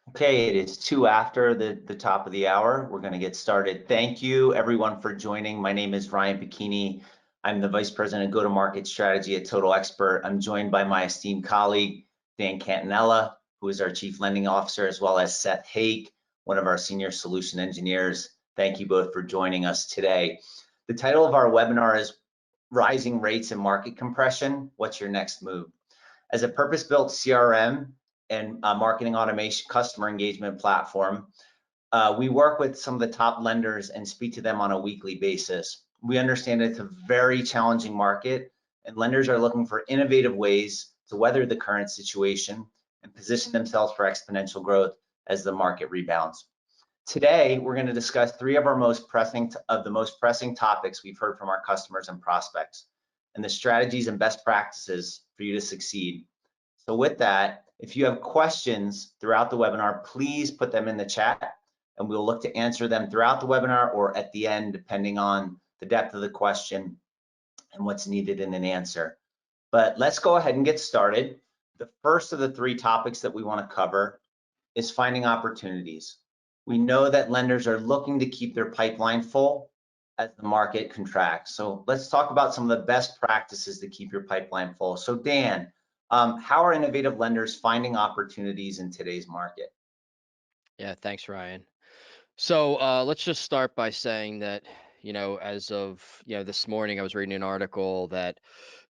Okay, it is 2 after the top of the hour. We're going to get started. Thank you everyone for joining. My name is Ryan Bikini. I'm the Vice President of Go-to-Market Strategy at Total Expert. I'm joined by my esteemed colleague, Dan Cantanella, who is our Chief Lending Officer, as well as Seth Haig, one of our Senior Solution Engineers. Thank you both for joining us today. The title of our webinar is Rising Rates and Market Compression. What's your next move? As a purpose-built CRM and marketing automation customer engagement platform, we work with some of the top lenders and speak to them on a weekly basis. We understand it's a very challenging market, and lenders are looking for innovative ways to weather the current situation and position themselves for exponential growth as the market rebounds. Today, we're going to discuss three of our most pressing topics we've heard from our customers and prospects, and the strategies and best practices for you to succeed. So with that, if you have questions throughout the webinar, please put them in the chat, and we'll look to answer them throughout the webinar or at the end, depending on the depth of the question and what's needed in an answer. But let's go ahead and get started. The first of the three topics that we want to cover is finding opportunities. We know that lenders are looking to keep their pipeline full as the market contracts. So let's talk about some of the best practices to keep your pipeline full. So Dan, how are innovative lenders finding opportunities in today's market? Yeah, thanks, Ryan. So let's just start by saying that, as of, this morning, I was reading an article that,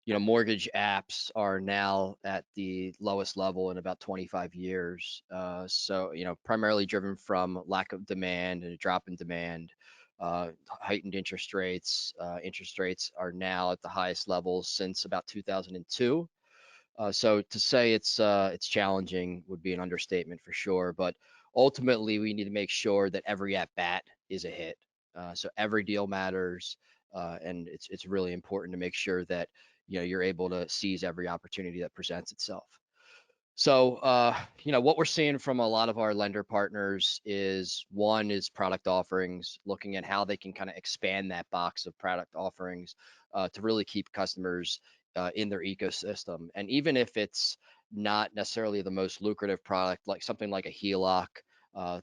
mortgage apps are now at the lowest level in about 25 years. So, primarily driven from lack of demand and a drop in demand, heightened interest rates. Interest rates are now at the highest levels since about 2002. So to say it's challenging would be an understatement for sure. But ultimately, we need to make sure that every at bat is a hit. So every deal matters, and it's really important to make sure that you're able to seize every opportunity that presents itself. So what we're seeing from a lot of our lender partners is one is product offerings, looking at how they can kind of expand that box of product offerings to really keep customers in their ecosystem. And even if it's not necessarily the most lucrative product, like something like a HELOC,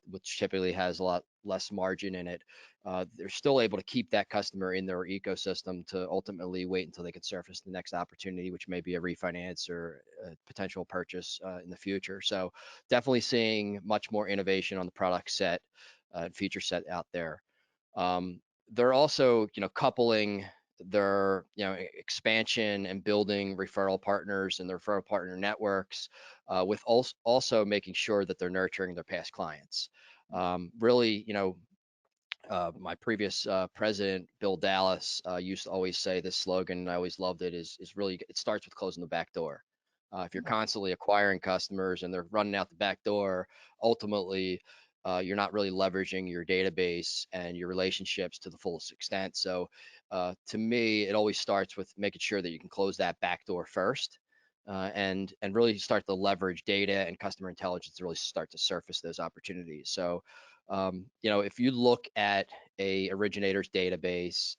which typically has a lot less margin in it, they're still able to keep that customer in their ecosystem to ultimately wait until they can surface the next opportunity, which may be a refinance or a potential purchase in the future. So definitely seeing much more innovation on the product set and feature set out there. They're also, coupling their, expansion and building referral partners and their referral partner networks with also making sure that they're nurturing their past clients. Really, my previous president, Bill Dallas, used to always say this slogan, and I always loved it, is really, it starts with closing the back door. If you're constantly acquiring customers and they're running out the back door, ultimately, you're not really leveraging your database and your relationships to the fullest extent. So to me, it always starts with making sure that you can close that back door first. And really start to leverage data and customer intelligence to really start to surface those opportunities. So if you look at a originator's database,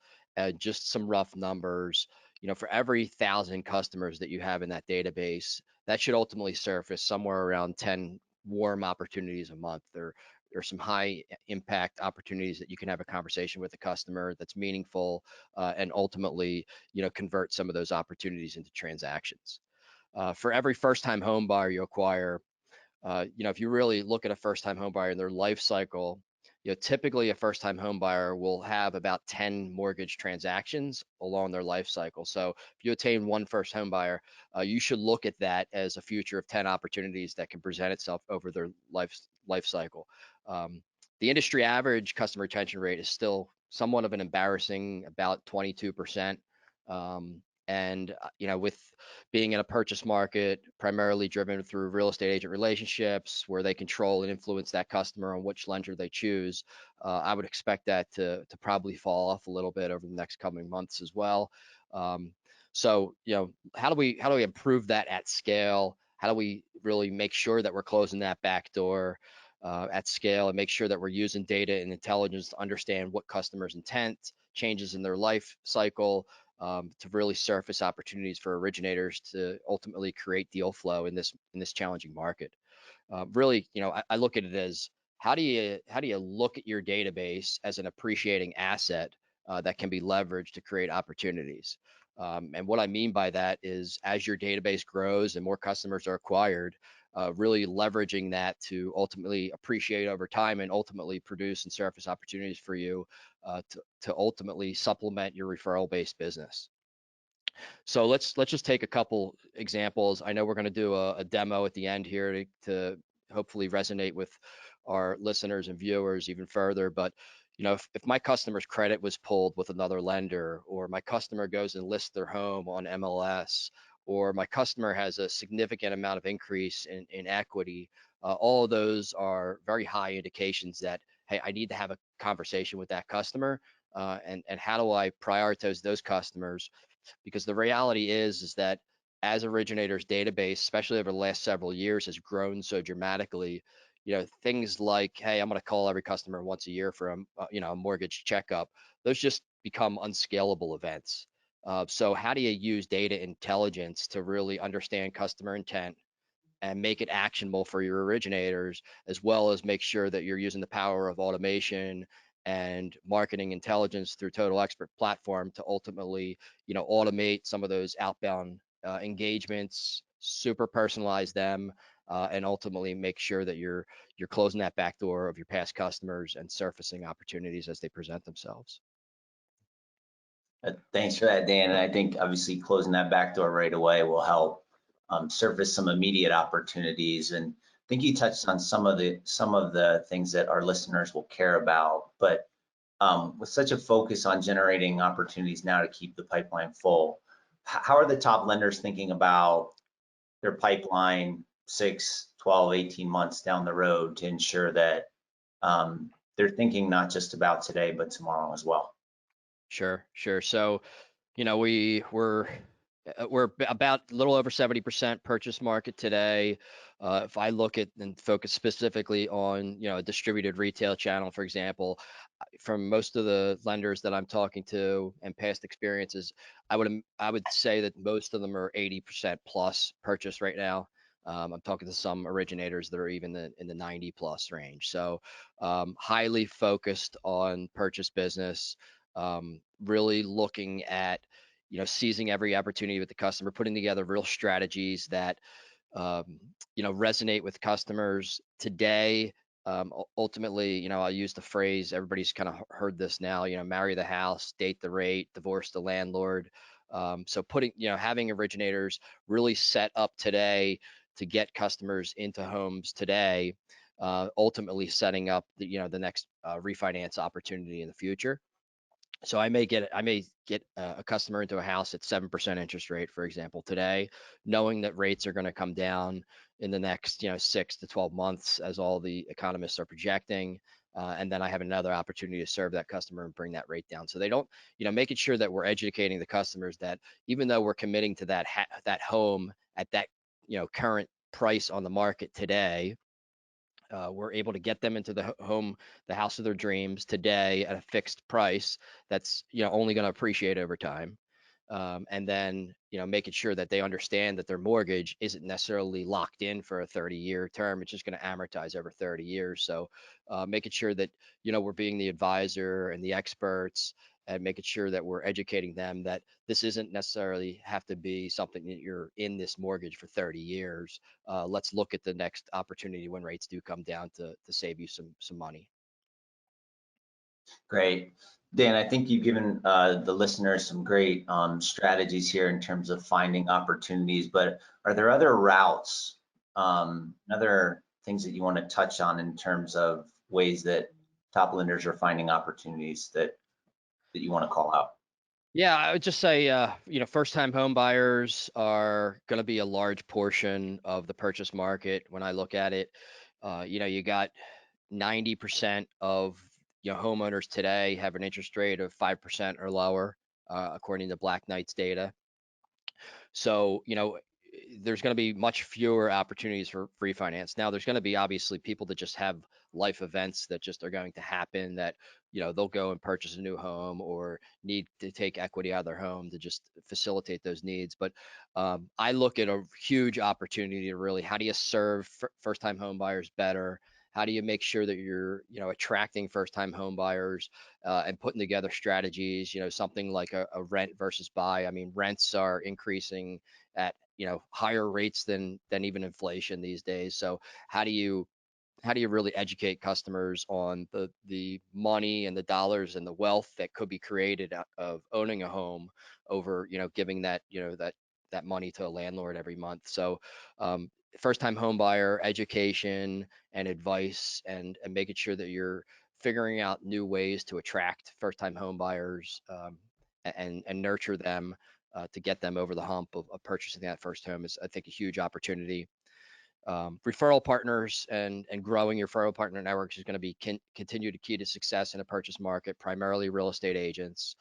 just some rough numbers, for every 1,000 customers that you have in that database, that should ultimately surface somewhere around 10 warm opportunities a month. Or some high impact opportunities that you can have a conversation with a customer that's meaningful, and ultimately, convert some of those opportunities into transactions. For every first-time home buyer you acquire, if you really look at a first-time home buyer in their life cycle, typically a first-time home buyer will have about 10 mortgage transactions along their life cycle. So if you attain one first home buyer, you should look at that as a future of 10 opportunities that can present itself over their life cycle. The industry average customer retention rate is still somewhat of an embarrassing, about 22%. And with being in a purchase market primarily driven through real estate agent relationships where they control and influence that customer on which lender they choose, I would expect that to probably fall off a little bit over the next coming months as well. So how do we improve that at scale? How do we really make sure that we're closing that back door at scale and make sure that we're using data and intelligence to understand what customers' intent changes in their life cycle, to really surface opportunities for originators to ultimately create deal flow in this challenging market. Really, I look at it as how do you look at your database as an appreciating asset that can be leveraged to create opportunities. And what I mean by that is as your database grows and more customers are acquired, really leveraging that to ultimately appreciate over time and ultimately produce and surface opportunities for you to ultimately supplement your referral based business. So let's just take a couple examples. I know we're going to do a demo at the end here to hopefully resonate with our listeners and viewers even further. But if my customer's credit was pulled with another lender, or my customer goes and lists their home on MLS, or my customer has a significant amount of increase in equity, all of those are very high indications that, hey, I need to have a conversation with that customer. And how do I prioritize those customers? Because the reality is that as originators database, especially over the last several years, has grown so dramatically, things like, hey, I'm going to call every customer once a year for a mortgage checkup, those just become unscalable events. So how do you use data intelligence to really understand customer intent and make it actionable for your originators, as well as make sure that you're using the power of automation and marketing intelligence through Total Expert platform to ultimately, automate some of those outbound engagements, super personalize them, and ultimately make sure that you're closing that back door of your past customers and surfacing opportunities as they present themselves. Thanks for that, Dan. And I think obviously closing that back door right away will help surface some immediate opportunities. And I think you touched on some of the things that our listeners will care about. But with such a focus on generating opportunities now to keep the pipeline full, how are the top lenders thinking about their pipeline 6, 12, 18 months down the road to ensure that they're thinking not just about today, but tomorrow as well? Sure, sure. So, we're about a little over 70% purchase market today. If I look at and focus specifically on, a distributed retail channel, for example, from most of the lenders that I'm talking to and past experiences, I would say that most of them are 80% plus purchase right now. I'm talking to some originators that are even in the 90 plus range. So highly focused on purchase business, really looking at seizing every opportunity with the customer, putting together real strategies that resonate with customers today. Ultimately, I'll use the phrase, everybody's kind of heard this now, marry the house, date the rate, divorce the landlord. So having originators really set up today to get customers into homes today, ultimately setting up the next refinance opportunity in the future. So I may get a customer into a house at 7% interest rate, for example, today, knowing that rates are going to come down in the next 6 to 12 months as all the economists are projecting. And then I have another opportunity to serve that customer and bring that rate down. So they don't, making sure that we're educating the customers that even though we're committing to that home at that current price on the market today, we're able to get them into the house of their dreams today at a fixed price that's only going to appreciate over time. And then making sure that they understand that their mortgage isn't necessarily locked in for a 30-year term. It's just going to amortize over 30 years. So making sure that we're being the advisor and the experts, and making sure that we're educating them that this isn't necessarily have to be something that you're in this mortgage for 30 years. Let's look at the next opportunity when rates do come down to save you some money. Great. Dan, I think you've given the listeners some great strategies here in terms of finding opportunities, but are there other routes, other things that you want to touch on in terms of ways that top lenders are finding opportunities that you want to call out? Yeah, I would just say, first-time home buyers are going to be a large portion of the purchase market. When I look at it, you got 90% of homeowners today have an interest rate of 5% or lower, according to Black Knight's data. So, there's going to be much fewer opportunities for refinance. Now, there's going to be obviously people that just have life events that just are going to happen that, they'll go and purchase a new home or need to take equity out of their home to just facilitate those needs. But I look at a huge opportunity to really, how do you serve first-time home buyers better? How do you make sure that you're, attracting first-time home buyers and putting together strategies, something like a rent versus buy. I mean, rents are increasing at, higher rates than even inflation these days. So how do you really educate customers on the money and the dollars and the wealth that could be created out of owning a home over, giving that money to a landlord every month? So first time home buyer education and advice, and making sure that you're figuring out new ways to attract first time home buyers, and nurture them to get them over the hump of purchasing that first home is, I think, a huge opportunity. Referral partners and growing your referral partner networks is going to be continue to key to success in a purchase market, primarily real estate agents.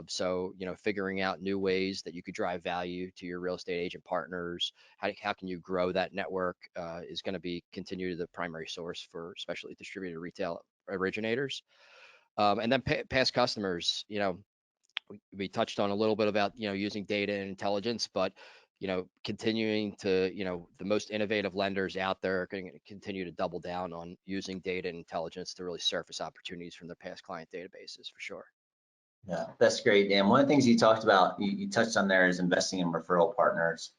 So, figuring out new ways that you could drive value to your real estate agent partners. How can you grow that network is going to be continue the primary source for especially distributed retail originators. And then past customers, we touched on a little bit about, using data and intelligence, but, continuing to, the most innovative lenders out there are going to continue to double down on using data and intelligence to really surface opportunities from their past client databases for sure. Yeah, that's great, Dan. One of the things you talked about, you touched on there, is investing in referral partners.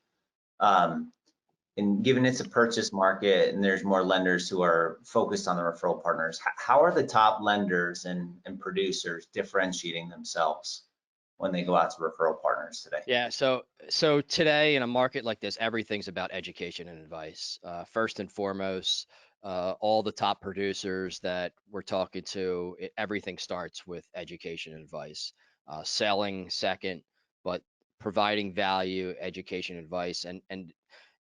And given it's a purchase market and there's more lenders who are focused on the referral partners, how are the top lenders and producers differentiating themselves when they go out to referral partners today? Yeah, so today in a market like this, everything's about education and advice. First and foremost, all the top producers that we're talking to, everything starts with education and advice. Selling second, but providing value, education, advice, and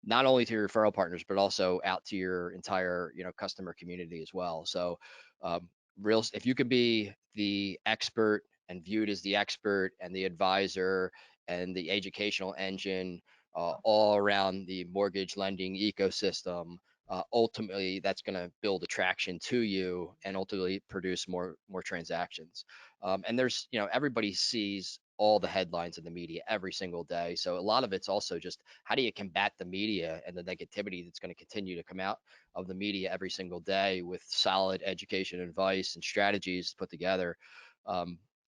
not only to your referral partners, but also out to your entire, customer community as well. So, if you could be the expert and viewed as the expert and the advisor and the educational engine all around the mortgage lending ecosystem, ultimately that's going to build attraction to you and ultimately produce more transactions. And there's, everybody sees all the headlines in the media every single day. So a lot of it's also just how do you combat the media and the negativity that's going to continue to come out of the media every single day with solid education, advice, and strategies put together.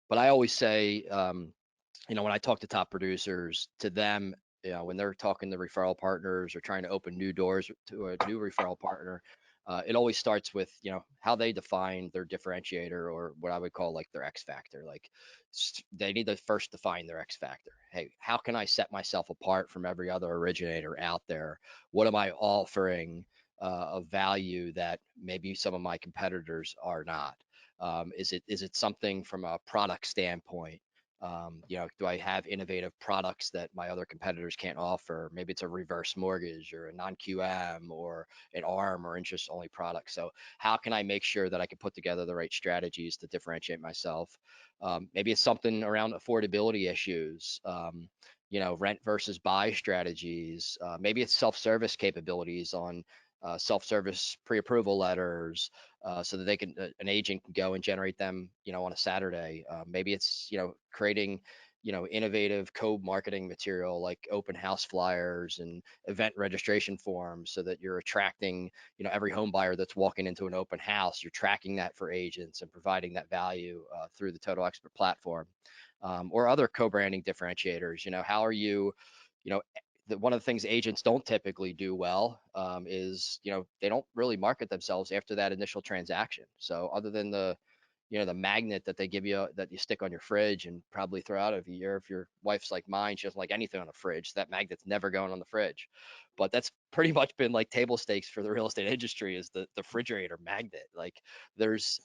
But I always say, when I talk to top producers, to them, when they're talking to referral partners or trying to open new doors to a new referral partner, it always starts with, how they define their differentiator, or what I would call like their X factor. Like they need to first define their X factor. Hey, how can I set myself apart from every other originator out there? What am I offering of value that maybe some of my competitors are not? Is it something from a product standpoint? Do I have innovative products that my other competitors can't offer? Maybe it's a reverse mortgage or a non-QM or an ARM or interest only product. So how can I make sure that I can put together the right strategies to differentiate myself? Maybe it's something around affordability issues, rent versus buy strategies. Maybe it's self-service capabilities on self-service pre-approval letters, so that they can an agent can go and generate them, on a Saturday. Maybe it's, creating, innovative co-marketing material like open house flyers and event registration forms, so that you're attracting, every home buyer that's walking into an open house. You're tracking that for agents and providing that value through the Total Expert platform, or other co-branding differentiators. How are you, you know, one of the things agents don't typically do well, is, they don't really market themselves after that initial transaction. So other than the magnet that they give you that you stick on your fridge and probably throw out of a year, if your wife's like mine, she doesn't like anything on the fridge, that magnet's never going on the fridge. But that's pretty much been like table stakes for the real estate industry, is the refrigerator magnet. Like there's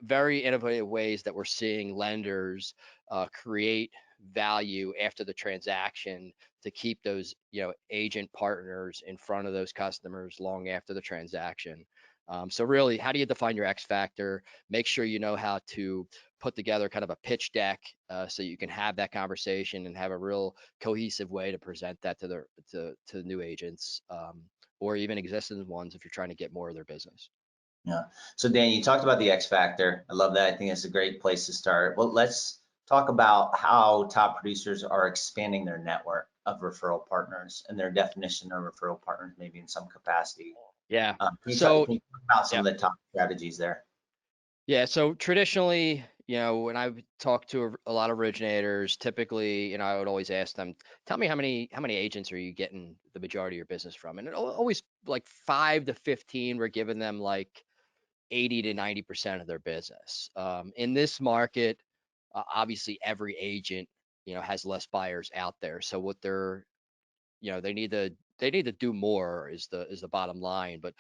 very innovative ways that we're seeing lenders create value after the transaction to keep those, agent partners in front of those customers long after the transaction. So really, how do you define your X factor? Make sure you know how to put together kind of a pitch deck so you can have that conversation and have a real cohesive way to present that to new agents, or even existing ones if you're trying to get more of their business. Yeah. So Dan, you talked about the X factor. I love that. I think it's a great place to start. Well, let's talk about how top producers are expanding their network of referral partners and their definition of referral partners, maybe in some capacity. Yeah. Can you talk about some Yeah. of the top strategies there? Yeah, so traditionally, when I would talk to a lot of originators, typically, I would always ask them, tell me how many agents are you getting the majority of your business from? And always like 5 to 15, we're giving them like 80 to 90% of their business. In this market, obviously every agent, has less buyers out there. So what they're they need to do more is the bottom line. But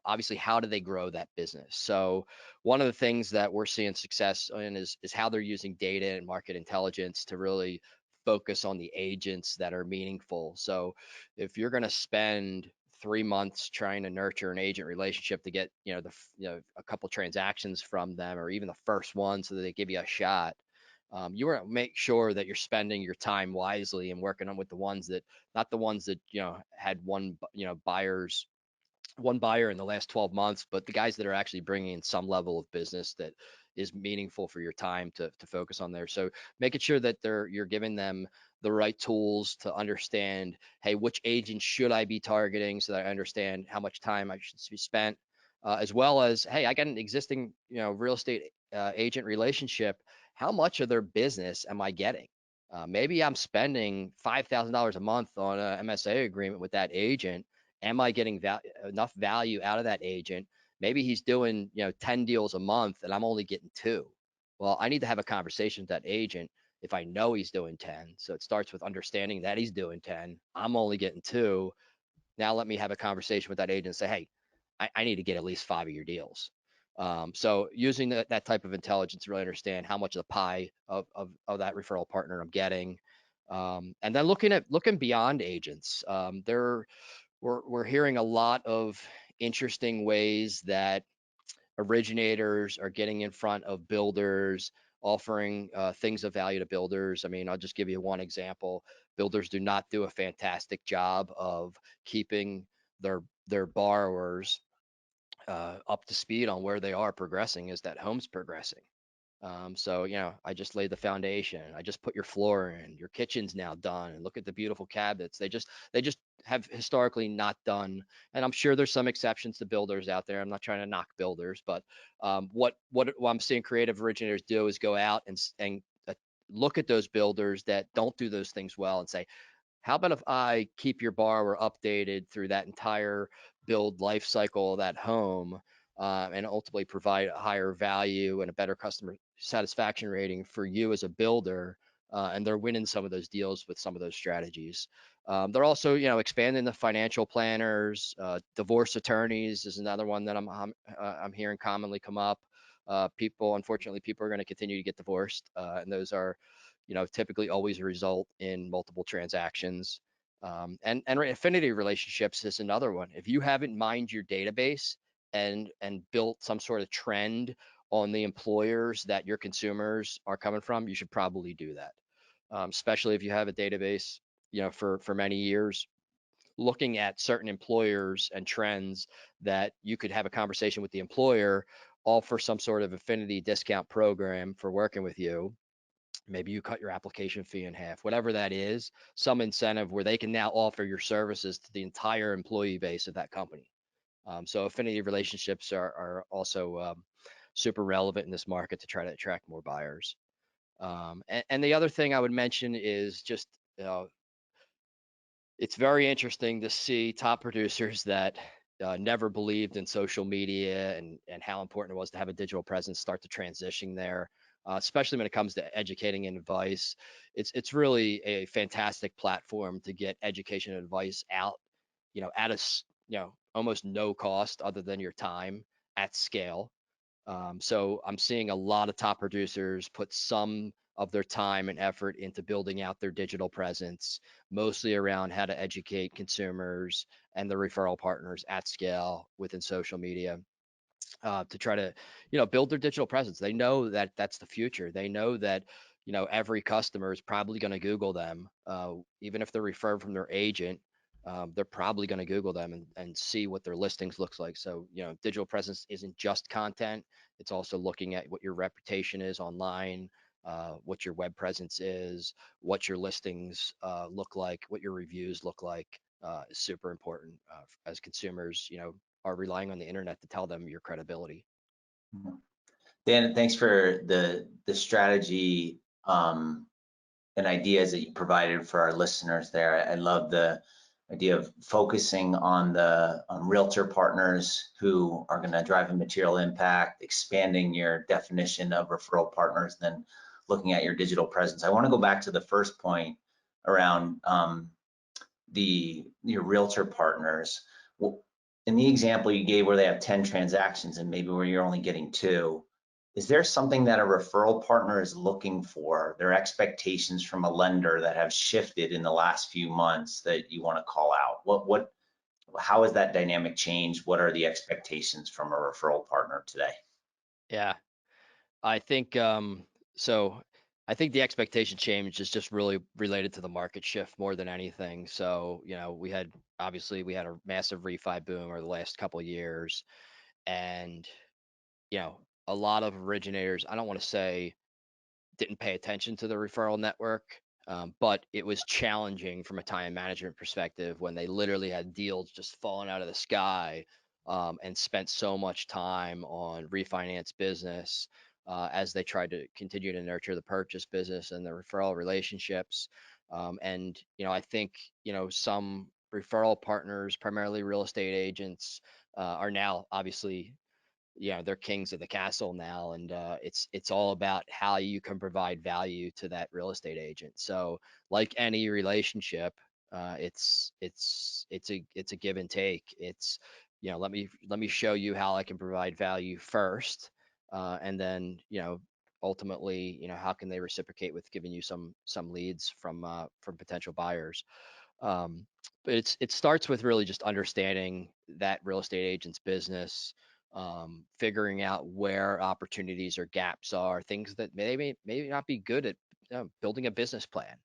obviously, how do they grow that business? So one of the things that we're seeing success in is how they're using data and market intelligence to really focus on the agents that are meaningful. So if you're going to spend 3 months trying to nurture an agent relationship to get a couple transactions from them, or even the first one so that they give you a shot, you want to make sure that you're spending your time wisely and working on with the ones that, not the ones that had one buyer in the last 12 months, but the guys that are actually bringing in some level of business that is meaningful for your time to focus on there. So making sure that you're giving them the right tools to understand, hey, which agent should I be targeting, so that I understand how much time I should be spent, as well as, hey, I got an existing real estate agent relationship. How much of their business am I getting? Maybe I'm spending $5,000 a month on a MSA agreement with that agent. Am I getting enough value out of that agent? Maybe he's doing 10 deals a month and I'm only getting 2. Well, I need to have a conversation with that agent if I know he's doing 10. So it starts with understanding that he's doing 10. I'm only getting 2. Now let me have a conversation with that agent and say, hey, I need to get at least 5 of your deals. So using that type of intelligence to really understand how much of the pie of that referral partner I'm getting. And then looking beyond agents. We're hearing a lot of interesting ways that originators are getting in front of builders, offering things of value to builders. I mean, I'll just give you one example. Builders do not do a fantastic job of keeping their borrowers up to speed on where they are progressing as that home's progressing. So, I just laid the foundation. I just put your floor in. Your kitchen's now done, and look at the beautiful cabinets. They just have historically not done. And I'm sure there's some exceptions to builders out there. I'm not trying to knock builders, but what I'm seeing creative originators do is go out and look at those builders that don't do those things well and say, how about if I keep your borrower updated through that entire build life cycle of that home, and ultimately provide a higher value and a better customer satisfaction rating for you as a builder, and they're winning some of those deals with some of those strategies. They're also, expanding the financial planners. Divorce attorneys is another one that I'm hearing commonly come up. Unfortunately, people are going to continue to get divorced, and those are typically always result in multiple transactions. And affinity relationships is another one. If you haven't mined your database and built some sort of trend on the employers that your consumers are coming from, you should probably do that. Especially if you have a database, for many years, looking at certain employers and trends that you could have a conversation with the employer, all for some sort of affinity discount program for working with you. Maybe you cut your application fee in half, whatever that is, some incentive where they can now offer your services to the entire employee base of that company. So affinity relationships are also super relevant in this market to try to attract more buyers. And the other thing I would mention is just, it's very interesting to see top producers that never believed in social media and how important it was to have a digital presence start to transition there, especially when it comes to educating and advice. It's really a fantastic platform to get education and advice out, at almost no cost other than your time at scale. So I'm seeing a lot of top producers put some of their time and effort into building out their digital presence, mostly around how to educate consumers and the referral partners at scale within social media. to try to, build their digital presence. They know that that's the future. They know that, every customer is probably going to Google them, even if they're referred from their agent. They're probably going to Google them and see what their listings looks like. So, digital presence isn't just content. It's also looking at what your reputation is online, what your web presence is, what your listings look like, what your reviews look like. Is super important as consumers, are relying on the internet to tell them your credibility. Dan, thanks for the strategy and ideas that you provided for our listeners there. I love the idea of focusing on the realtor partners who are going to drive a material impact, expanding your definition of referral partners, then looking at your digital presence. I want to go back to the first point around your realtor partners. Well, in the example you gave where they have 10 transactions and maybe where you're only getting two, is there something that a referral partner is looking for, their expectations from a lender that have shifted in the last few months that you want to call out? How has that dynamic changed? What are the expectations from a referral partner today? Yeah, I think so. I think the expectation change is just really related to the market shift more than anything. So, we had a massive refi boom over the last couple of years, and you know, a lot of originators, I don't want to say didn't pay attention to the referral network, but it was challenging from a time management perspective when they literally had deals just falling out of the sky, and spent so much time on refinance business as they tried to continue to nurture the purchase business and the referral relationships. And I think some referral partners, primarily real estate agents, are now obviously, they're kings of the castle now, and it's all about how you can provide value to that real estate agent. So like any relationship, it's a give and take. It's, let me show you how I can provide value first, and then, ultimately, how can they reciprocate with giving you some leads from potential buyers. But it starts with really just understanding that real estate agent's business, figuring out where opportunities or gaps are, things that maybe not be good at, building a business plan.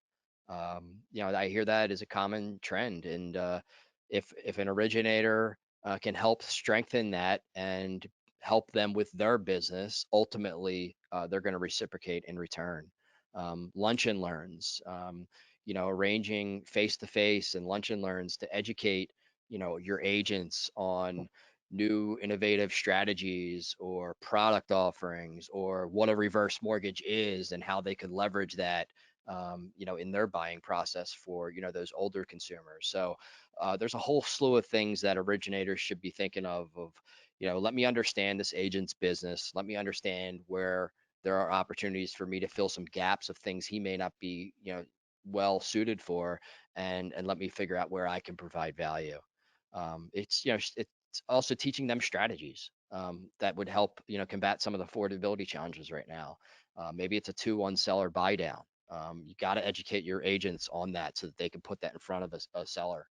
I hear that is a common trend, and if an originator can help strengthen that and help them with their business, ultimately they're going to reciprocate in return. Lunch and learns, arranging face-to-face and lunch and learns to educate, your agents on new innovative strategies or product offerings, or what a reverse mortgage is and how they could leverage that, in their buying process for, those older consumers. So there's a whole slew of things that originators should be thinking of, let me understand this agent's business. Let me understand where there are opportunities for me to fill some gaps of things he may not be, well suited for, and let me figure out where I can provide value. It's also teaching them strategies that would help, combat some of the affordability challenges right now. Maybe it's a 2-1 seller buy down. You got to educate your agents on that so that they can put that in front of a seller.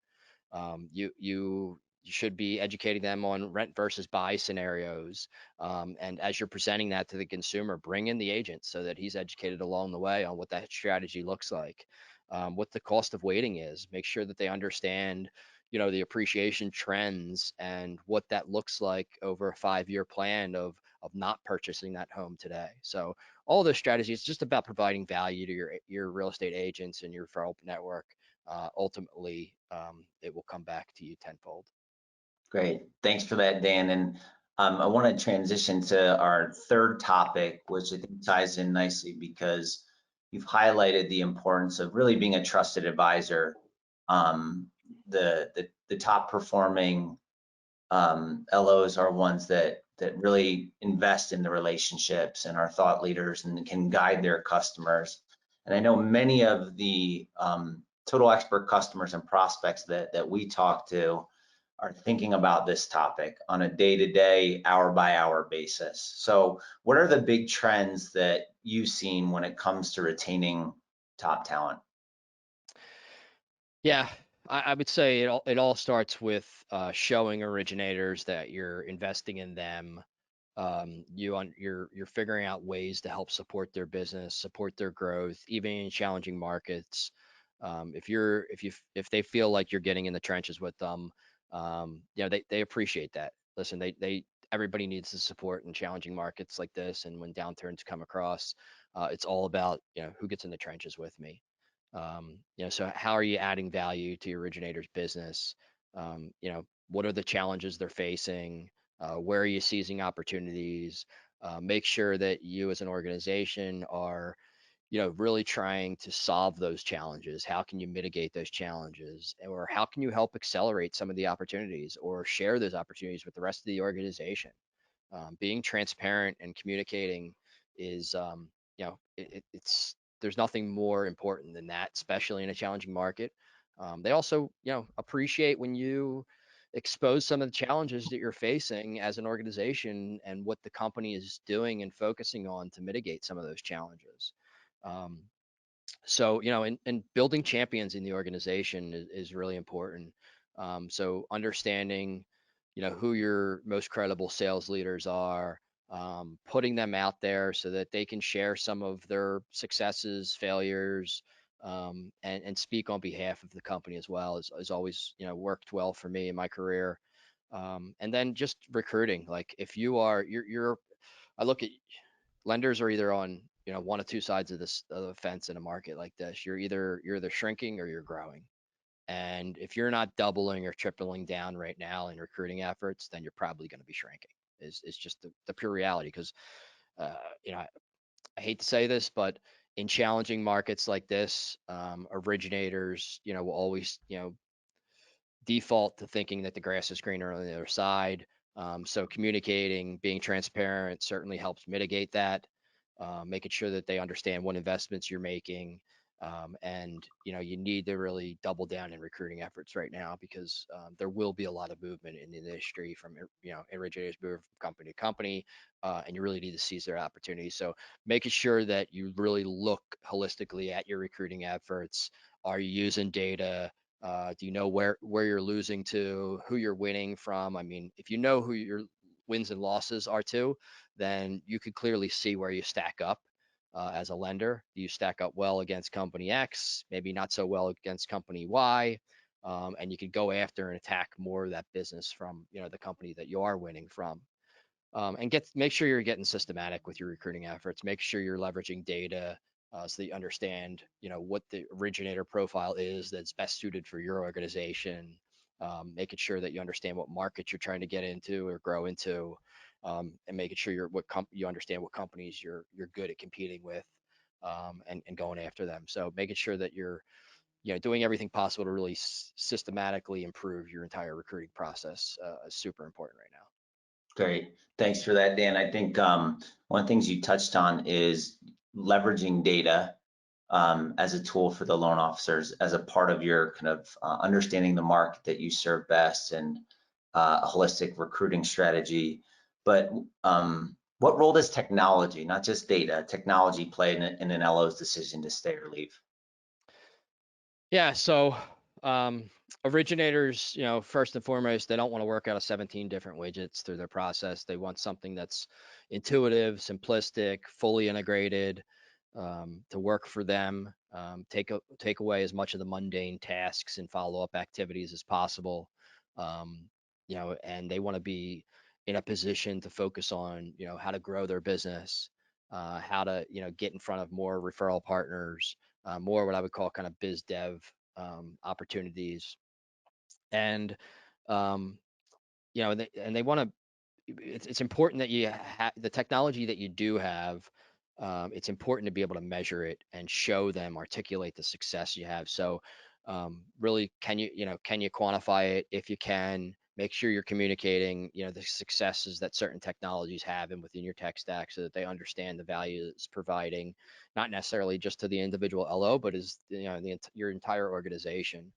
You should be educating them on rent versus buy scenarios. And as you're presenting that to the consumer, bring in the agent so that he's educated along the way on what that strategy looks like, what the cost of waiting is. Make sure that they understand, the appreciation trends and what that looks like over a 5-year plan of not purchasing that home today. So all those strategies, just about providing value to your real estate agents and your referral network. Ultimately, it will come back to you tenfold. Great. Thanks for that, Dan. And I want to transition to our third topic, which I think ties in nicely because you've highlighted the importance of really being a trusted advisor. The top performing LOs are ones that really invest in the relationships and are thought leaders and can guide their customers. And I know many of the Total Expert customers and prospects that we talk to are thinking about this topic on a day-to-day, hour-by-hour basis. So what are the big trends that you've seen when it comes to retaining top talent? Yeah, I would say it all starts with showing originators that you're investing in them, You're figuring out ways to help support their business, support their growth, even in challenging markets. If they feel like you're getting in the trenches with them, they appreciate that. Listen, they everybody needs the support in challenging markets like this, and when downturns come across, it's all about who gets in the trenches with me. So how are you adding value to your originator's business? What are the challenges they're facing? Where are you seizing opportunities? Make sure that you as an organization are really trying to solve those challenges. How can you mitigate those challenges? Or how can you help accelerate some of the opportunities or share those opportunities with the rest of the organization? Being transparent and communicating is, it's there's nothing more important than that, especially in a challenging market. They also, appreciate when you expose some of the challenges that you're facing as an organization and what the company is doing and focusing on to mitigate some of those challenges. Um, so and building champions in the organization is really important. So understanding who your most credible sales leaders are, putting them out there so that they can share some of their successes, failures, and speak on behalf of the company as well, is always worked well for me in my career. And then just recruiting, like if you're I look at lenders are either on one of two sides of this of the fence in a market like this. You're either shrinking or you're growing. And if you're not doubling or tripling down right now in recruiting efforts, then you're probably going to be shrinking. Is just the pure reality. Because uh, I hate to say this, but in challenging markets like this, originators will always default to thinking that the grass is greener on the other side. So communicating, being transparent certainly helps mitigate that. Making sure that they understand what investments you're making, and you need to really double down in recruiting efforts right now because there will be a lot of movement in the industry from originators move from company to company, and you really need to seize their opportunities. So making sure that you really look holistically at your recruiting efforts. Are you using data? Do you know where you're losing to, who you're winning from? I mean, if you know who your wins and losses are to, then you could clearly see where you stack up as a lender. Do you stack up well against company X, maybe not so well against company Y, and you could go after and attack more of that business from the company that you are winning from. And make sure you're getting systematic with your recruiting efforts. Make sure you're leveraging data so that you understand, what the originator profile is that's best suited for your organization. Making sure that you understand what markets you're trying to get into or grow into, and making sure you understand what companies you're good at competing with, and going after them. So making sure that you're doing everything possible to really systematically improve your entire recruiting process is super important right now. Great. Thanks for that, Dan. I think one of the things you touched on is leveraging data as a tool for the loan officers as a part of your kind of understanding the market that you serve best and a holistic recruiting strategy. But what role does technology, not just data, technology play in an LO's decision to stay or leave? Yeah, so um, originators, first and foremost, they don't want to work out of 17 different widgets through their process. They want something that's intuitive, simplistic, fully integrated, to work for them. Take away as much of the mundane tasks and follow-up activities as possible. And they want to be in a position to focus on, how to grow their business, how to, get in front of more referral partners, more what I would call kind of biz dev opportunities. And um, and they want to. It's important that you have the technology that you do have. It's important to be able to measure it and show them, articulate the success you have. So, really, can you quantify it? If you can, make sure you're communicating, the successes that certain technologies have and within your tech stack, so that they understand the value it's providing, not necessarily just to the individual LO, but as your entire organization.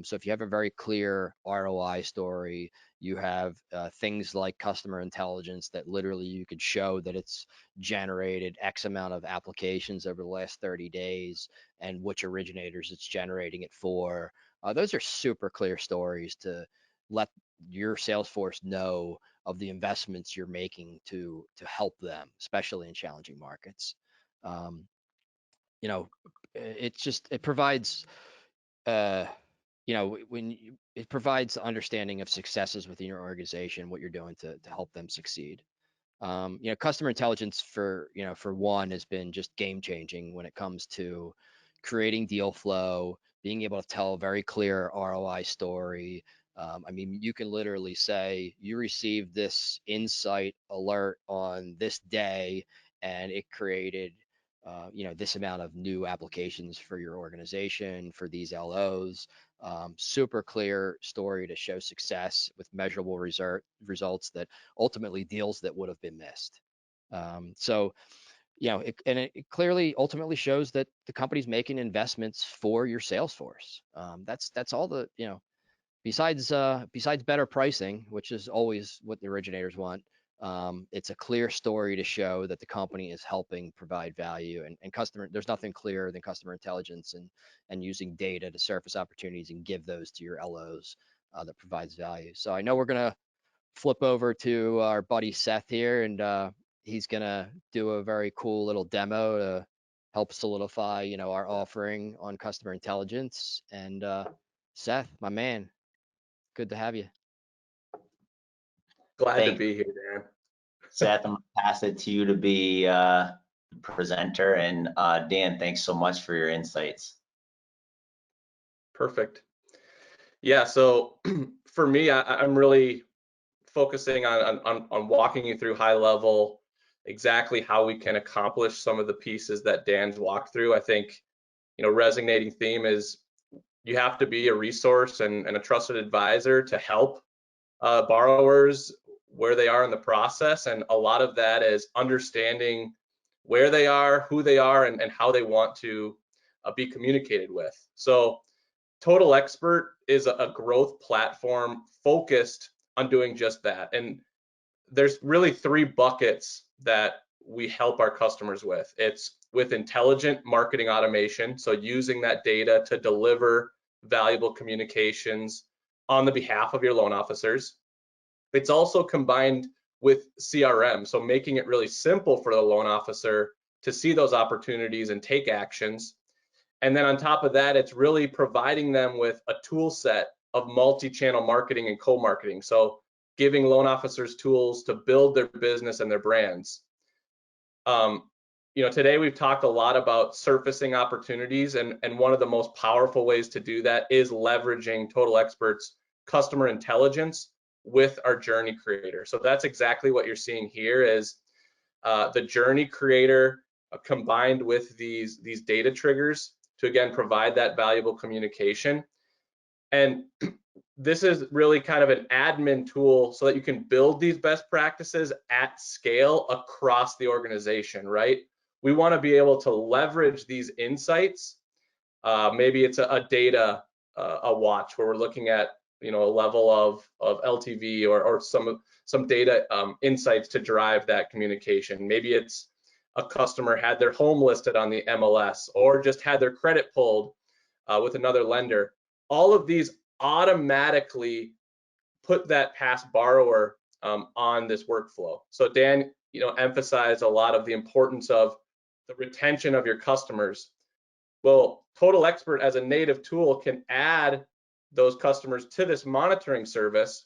So if you have a very clear ROI story, you have things like customer intelligence that literally you could show that it's generated X amount of applications over the last 30 days and which originators it's generating it for. Those are super clear stories to let your sales force know of the investments you're making to help them, especially in challenging markets. Um, you know, it provides it provides understanding of successes within your organization, what you're doing to help them succeed. Customer intelligence for one has been just game changing when it comes to creating deal flow, being able to tell a very clear ROI story. I mean, you can literally say you received this insight alert on this day, and it created, this amount of new applications for your organization for these LOs. Super clear story to show success with measurable results that ultimately deals that would have been missed. So, it clearly ultimately shows that the company's making investments for your sales force. That's all besides better pricing, which is always what the originators want. It's a clear story to show that the company is helping provide value, and there's nothing clearer than customer intelligence and using data to surface opportunities and give those to your LOs, that provides value. So I know we're gonna flip over to our buddy Seth here, and he's gonna do a very cool little demo to help solidify, our offering on customer intelligence. And Seth, my man, good to have you. Glad to Thanks, be here, Dan. Seth. I'm gonna pass it to you to be the presenter. And Dan, thanks so much for your insights. Perfect. Yeah, so for me, I'm really focusing on walking you through high level exactly how we can accomplish some of the pieces that Dan's walked through. I think, resonating theme is you have to be a resource and a trusted advisor to help borrowers where they are in the process. And a lot of that is understanding where they are, who they are, and how they want to be communicated with. So Total Expert is a growth platform focused on doing just that. And there's really three buckets that we help our customers with. It's with intelligent marketing automation, so using that data to deliver valuable communications on the behalf of your loan officers. It's also combined with CRM, so making it really simple for the loan officer to see those opportunities and take actions. And then on top of that, it's really providing them with a tool set of multi-channel marketing and co-marketing. So giving loan officers tools to build their business and their brands. Today we've talked a lot about surfacing opportunities, and one of the most powerful ways to do that is leveraging Total Expert's customer intelligence with our journey creator. So that's exactly what you're seeing here is the journey creator combined with these data triggers to again provide that valuable communication. And this is really kind of an admin tool so that you can build these best practices at scale across the organization, right? We want to be able to leverage these insights. Maybe it's a data a watch where we're looking at a level of LTV or some data insights to drive that communication. Maybe it's a customer had their home listed on the MLS or just had their credit pulled with another lender. All of these automatically put that past borrower on this workflow. So Dan, emphasized a lot of the importance of the retention of your customers. Well, Total Expert as a native tool can add those customers to this monitoring service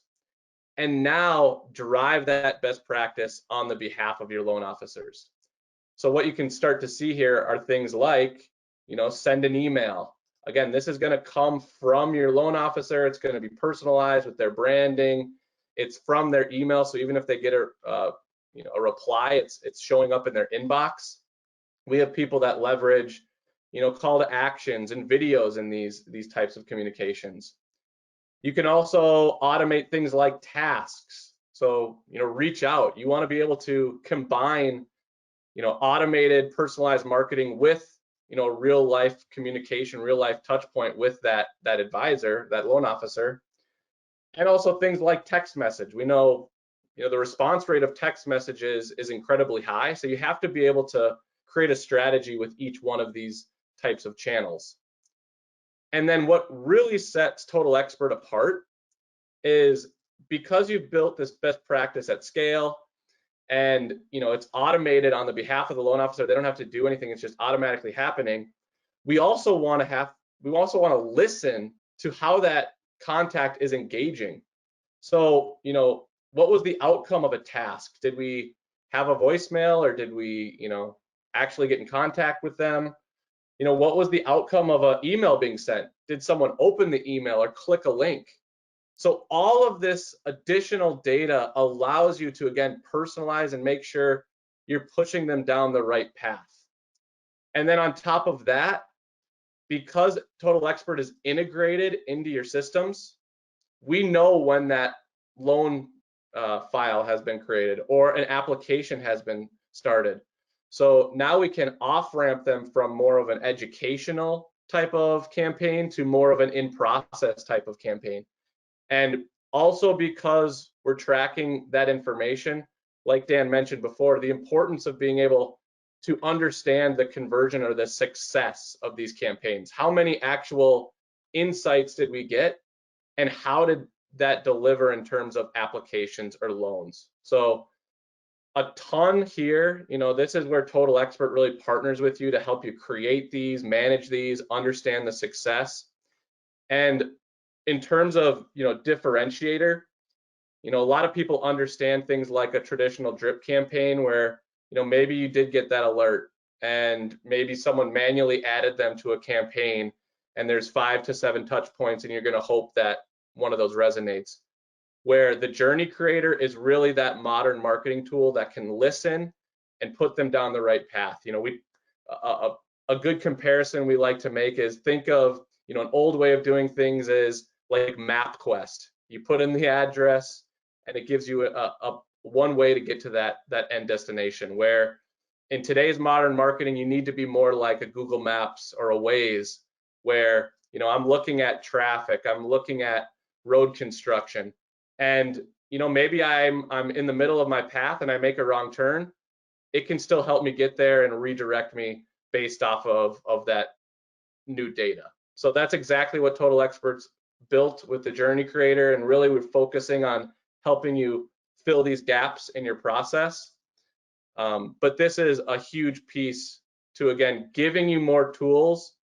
and now drive that best practice on the behalf of your loan officers. So what you can start to see here are things like, send an email. Again, this is going to come from your loan officer. It's going to be personalized with their branding. It's from their email, so even if they get a reply, it's showing up in their inbox. We have people that leverage, call to actions and videos in these types of communications. You can also automate things like tasks. So, reach out. You want to be able to combine, automated personalized marketing with real life communication, real life touch point with that advisor, that loan officer. And also things like text message. We know, the response rate of text messages is incredibly high. So you have to be able to create a strategy with each one of these types of channels. And then what really sets Total Expert apart is because you've built this best practice at scale, and it's automated on the behalf of the loan officer, they don't have to do anything, it's just automatically happening. We also want to listen to how that contact is engaging. So, what was the outcome of a task? Did we have a voicemail, or did we, actually get in contact with them? What was the outcome of an email being sent? Did someone open the email or click a link? So all of this additional data allows you to, again, personalize and make sure you're pushing them down the right path. And then on top of that, because Total Expert is integrated into your systems, we know when that loan file has been created or an application has been started. So now we can off-ramp them from more of an educational type of campaign to more of an in-process type of campaign. And also, because we're tracking that information, like Dan mentioned before, the importance of being able to understand the conversion or the success of these campaigns. How many actual insights did we get, and how did that deliver in terms of applications or loans? So a ton here. This is where Total Expert really partners with you to help you create these, manage these, understand the success. And in terms of differentiator, a lot of people understand things like a traditional drip campaign where maybe you did get that alert and maybe someone manually added them to a campaign, and there's 5 to 7 touch points, and you're going to hope that one of those resonates. Where the Journey Creator is really that modern marketing tool that can listen and put them down the right path. A good comparison we like to make is, think of an old way of doing things is like MapQuest. You put in the address and it gives you a one way to get to that end destination. Where in today's modern marketing, you need to be more like a Google Maps or a Waze, where I'm looking at traffic, I'm looking at road construction, and maybe I'm in the middle of my path and I make a wrong turn. It can still help me get there and redirect me based off of that new data. So that's exactly what Total Experts built with the Journey Creator, and really we're focusing on helping you fill these gaps in your process. But this is a huge piece to, again, giving you more tools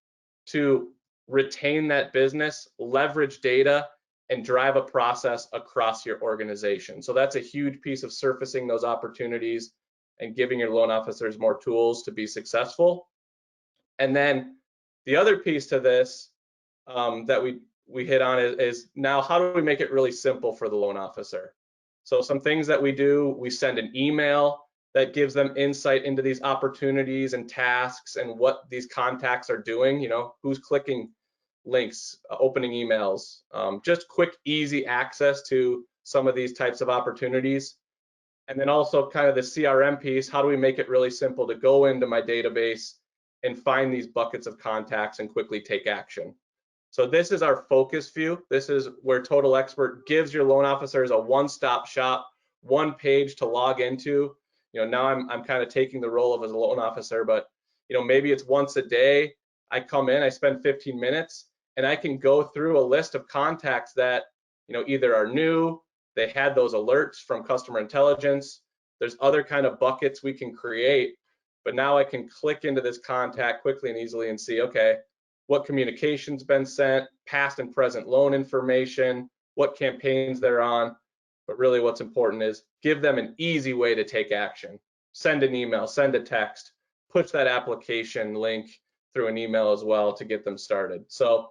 to retain that business, leverage data, and drive a process across your organization. So that's a huge piece of surfacing those opportunities and giving your loan officers more tools to be successful. And then the other piece to this that we hit on is now, how do we make it really simple for the loan officer? So some things that we do, we send an email that gives them insight into these opportunities and tasks and what these contacts are doing, who's clicking links, opening emails, just quick, easy access to some of these types of opportunities. And then also kind of the CRM piece, how do we make it really simple to go into my database and find these buckets of contacts and quickly take action? So this is our focus view. This is where Total Expert gives your loan officers a one-stop shop, one page to log into. Now I'm kind of taking the role of as a loan officer, but maybe it's once a day. I come in, I spend 15 minutes, and I can go through a list of contacts that either are new, they had those alerts from customer intelligence. There's other kind of buckets we can create, but now I can click into this contact quickly and easily and see, okay, what communication's been sent, past and present loan information, what campaigns they're on. But really what's important is give them an easy way to take action. Send an email, send a text, push that application link through an email as well to get them started. So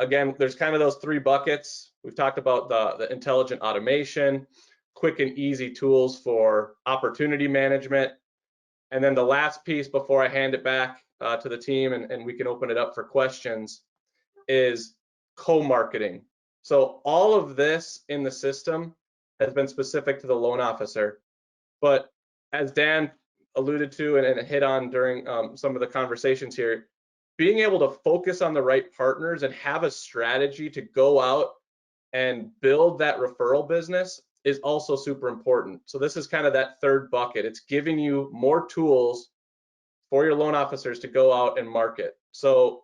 again, there's kind of those 3 buckets. We've talked about the intelligent automation, quick and easy tools for opportunity management. And then the last piece before I hand it back to the team and we can open it up for questions is co-marketing. So all of this in the system has been specific to the loan officer. But as Dan alluded to and hit on during some of the conversations here, being able to focus on the right partners and have a strategy to go out and build that referral business is also super important. So this is kind of that third bucket. It's giving you more tools for your loan officers to go out and market. So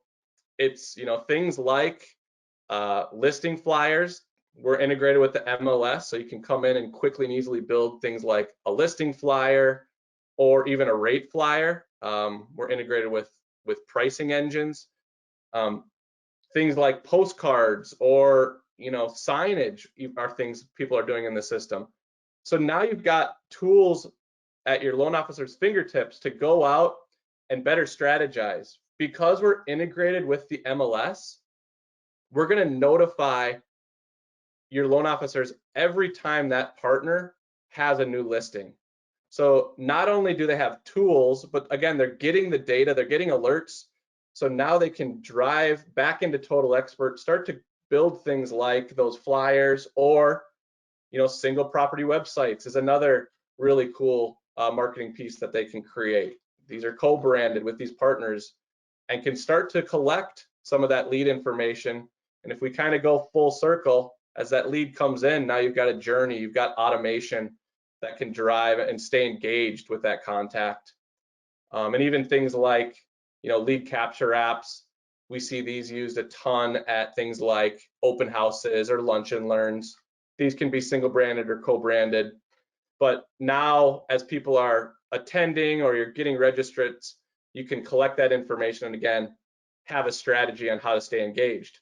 it's things like listing flyers we're integrated with the MLS, so you can come in and quickly and easily build things like a listing flyer or even a rate flyer. We're integrated with pricing engines, things like postcards or signage are things people are doing in the system. So now you've got tools at your loan officer's fingertips to go out and better strategize. Because we're integrated with the MLS, we're going to notify your loan officers every time that partner has a new listing. So not only do they have tools, but again, they're getting the data, they're getting alerts. So now they can drive back into Total Expert, start to build things like those flyers, or single property websites is another really cool marketing piece that they can create. These are co-branded with these partners and can start to collect some of that lead information. And if we kind of go full circle, as that lead comes in, now you've got a journey, you've got automation that can drive and stay engaged with that contact. And even things like, lead capture apps, we see these used a ton at things like open houses or lunch and learns. These can be single branded or co-branded. But now as people are attending or you're getting registrants, you can collect that information and again, have a strategy on how to stay engaged.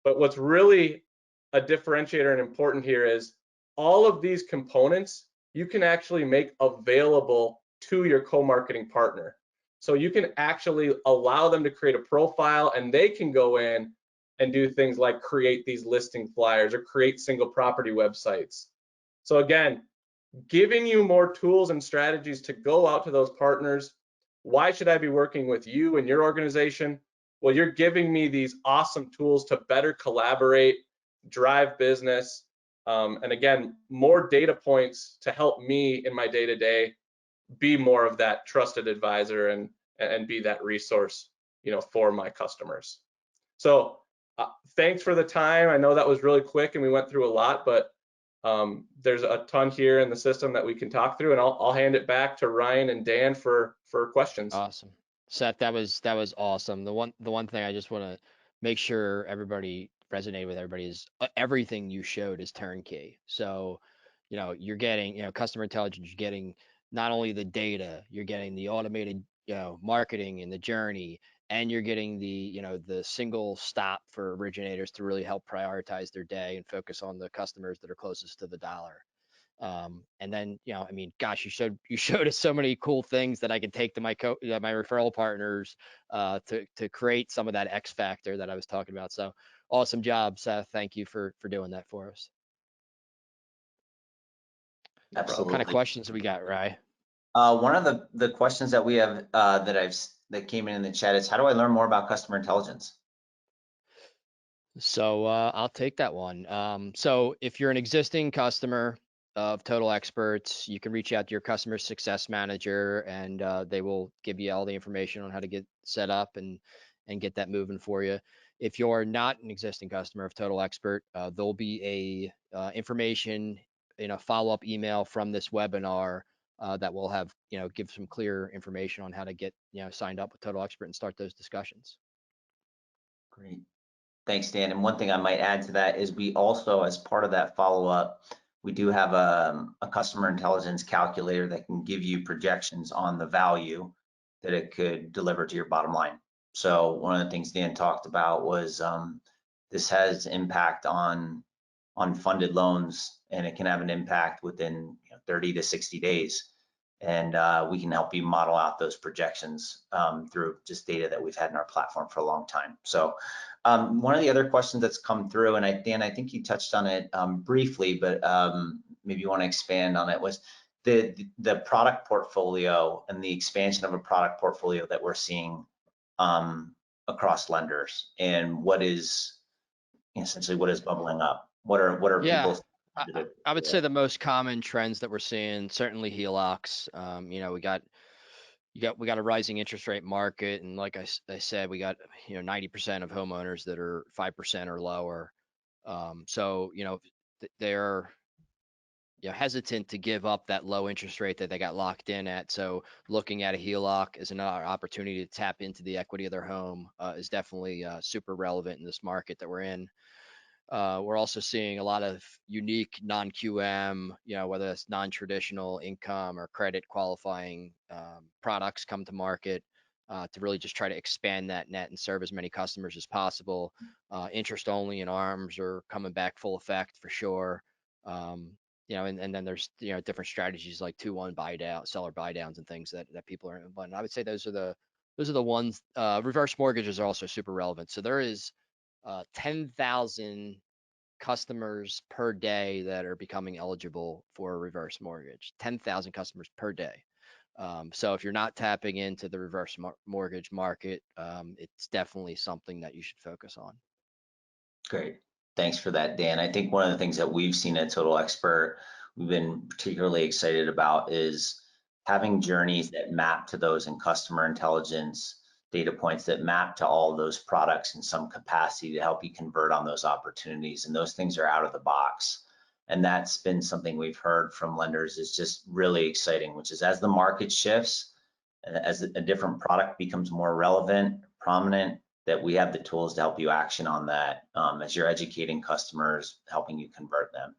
But what's really a differentiator and important here is all of these components you can actually make available to your co-marketing partner. So you can actually allow them to create a profile and they can go in and do things like create these listing flyers or create single property websites. So again, giving you more tools and strategies to go out to those partners. Why should I be working with you and your organization? Well, you're giving me these awesome tools to better collaborate, drive business, and again, more data points to help me in my day-to-day be more of that trusted advisor and be that resource, for my customers. So thanks for the time. I know that was really quick and we went through a lot, but there's a ton here in the system that we can talk through, and I'll hand it back to Ryan and Dan for questions. Awesome. Seth, that was awesome. The one thing I just want to make sure everybody resonated with everybody is everything you showed is turnkey. So, you're getting, customer intelligence, you're getting not only the data, you're getting the automated, marketing and the journey, and you're getting the, the single stop for originators to really help prioritize their day and focus on the customers that are closest to the dollar. And then, I mean, gosh, you showed us so many cool things that I can take to my my referral partners to create some of that X factor that I was talking about. So awesome job, Seth. Thank you for doing that for us. Absolutely. What kind of questions we got, Rye? One of the questions that we have that came in the chat is, how do I learn more about customer intelligence? So I'll take that one. So if you're an existing customer of Total Experts, you can reach out to your customer success manager, and they will give you all the information on how to get set up and get that moving for you. If you're not an existing customer of Total Expert, there'll be a information in a follow-up email from this webinar that will have give some clear information on how to get signed up with Total Expert and start those discussions. Great. Thanks, Dan. And one thing I might add to that is we also, as part of that follow-up, we do have a customer intelligence calculator that can give you projections on the value that it could deliver to your bottom line. So one of the things Dan talked about was this has impact on funded loans, and it can have an impact within 30 to 60 days. And we can help you model out those projections through just data that we've had in our platform for a long time. So one of the other questions that's come through, and Dan, I think you touched on it briefly, but maybe you want to expand on it, was the product portfolio and the expansion of a product portfolio that we're seeing across lenders, and what is essentially what is bubbling up. What are people? I would say the most common trends that we're seeing, certainly HELOCs. We got a rising interest rate market, and like I said, we got 90% of homeowners that are 5% or lower. So they're hesitant to give up that low interest rate that they got locked in at. So looking at a HELOC as another opportunity to tap into the equity of their home is definitely super relevant in this market that we're in. We're also seeing a lot of unique non-QM, whether it's non-traditional income or credit qualifying products come to market to really just try to expand that net and serve as many customers as possible. Interest only and ARMs are coming back full effect for sure. And then there's different strategies like 2-1 buy down, seller buy downs and things that people are implementing. I would say those are the ones. Reverse mortgages are also super relevant. So there is 10,000 customers per day that are becoming eligible for a reverse mortgage. 10,000 customers per day. So if you're not tapping into the reverse mortgage market, it's definitely something that you should focus on. Great. Thanks for that, Dan. I think one of the things that we've seen at Total Expert, we've been particularly excited about is having journeys that map to those in customer intelligence, data points that map to all those products in some capacity to help you convert on those opportunities. And those things are out of the box. And that's been something we've heard from lenders is just really exciting, which is as the market shifts, as a different product becomes more relevant, prominent, that we have the tools to help you action on that as you're educating customers, helping you convert them.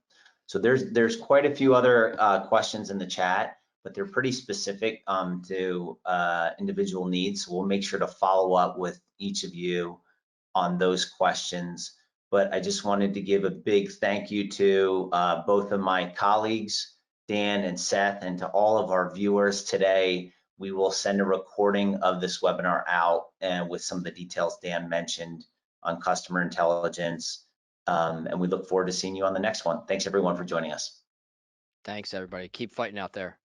So there's quite a few other questions in the chat, but they're pretty specific to individual needs. So we'll make sure to follow up with each of you on those questions. But I just wanted to give a big thank you to both of my colleagues, Dan and Seth, and to all of our viewers today. We will send a recording of this webinar out and with some of the details Dan mentioned on customer intelligence. And we look forward to seeing you on the next one. Thanks everyone for joining us. Thanks everybody. Keep fighting out there.